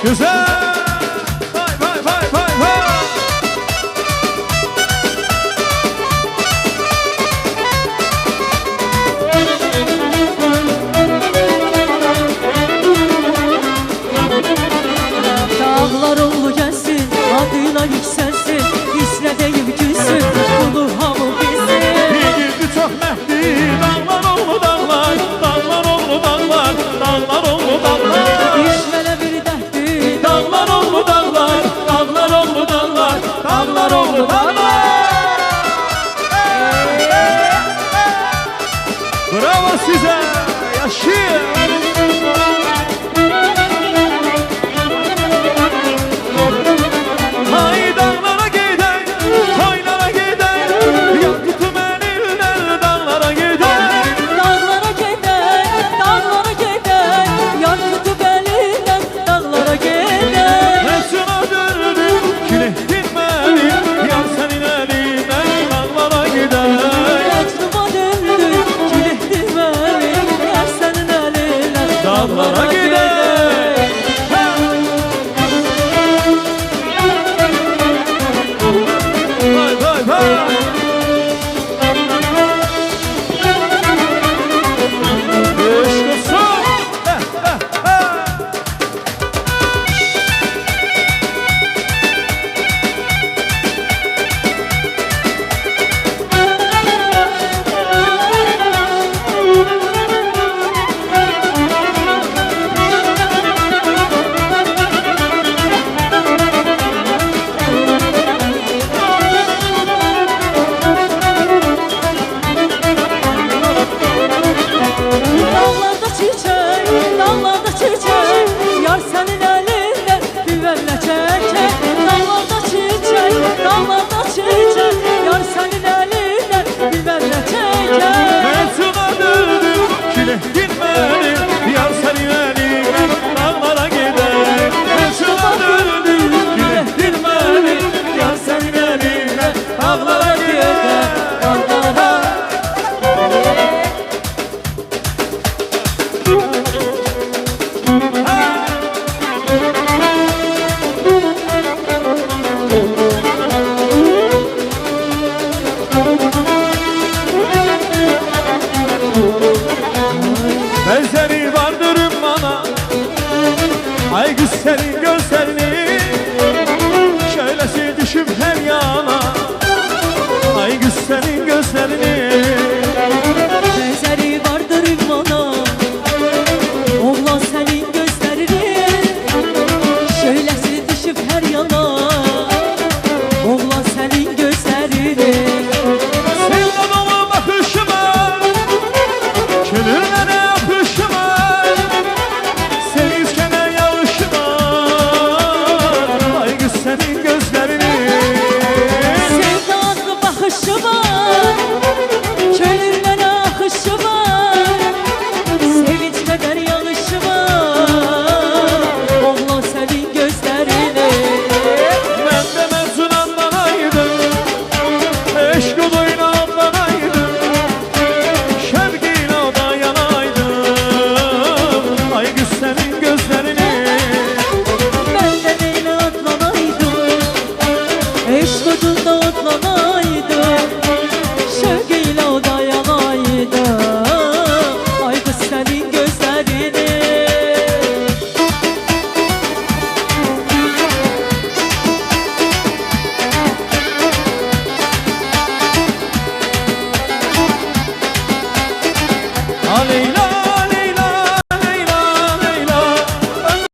Güzel. Vay vay vay vay vay. Dağlar oğlu gelsin, adıyla yükselsin, hisle deyip gülsün, ulu hamı bilsin. Bilgi çok mehdi, dağlar oğlu dağlar, dağlar oğlu dağlar, dağlar oğlu dağlar. Düşmene bir dertli, Dağlar oğlu dağlar, dağlar oğlu dağlar, dağlar oğlu dağlar. Bravo size, yaşayın. Hay dağlara giden, haylara giden, yakıtım elinden dağlara giden. dağlara giden, dağlara giden, yar tutup elinden dağlara giden. Mesuna döndüm, kilittin beni, yar senin elinden dağlara giden. Aklıma döndü, kilitli beni, yar senin elinden Dağlara giden. Vay vay vay. İşte son. Dağlarda çiçek, dağlarda çiçek, yar senin elinden güvenle çekek. Dağlarda çiçek, dağlarda çiçek, yar senin elinden güvenle çekek. Mesuna döndüm, kilittin beni, yar senin elinden dağlara giden. Mesuna döndüm, kilittin beni, yar senin elinden dağlara giden. Dağlara. Benzeri vardırım bana, ay güzelim gözlerini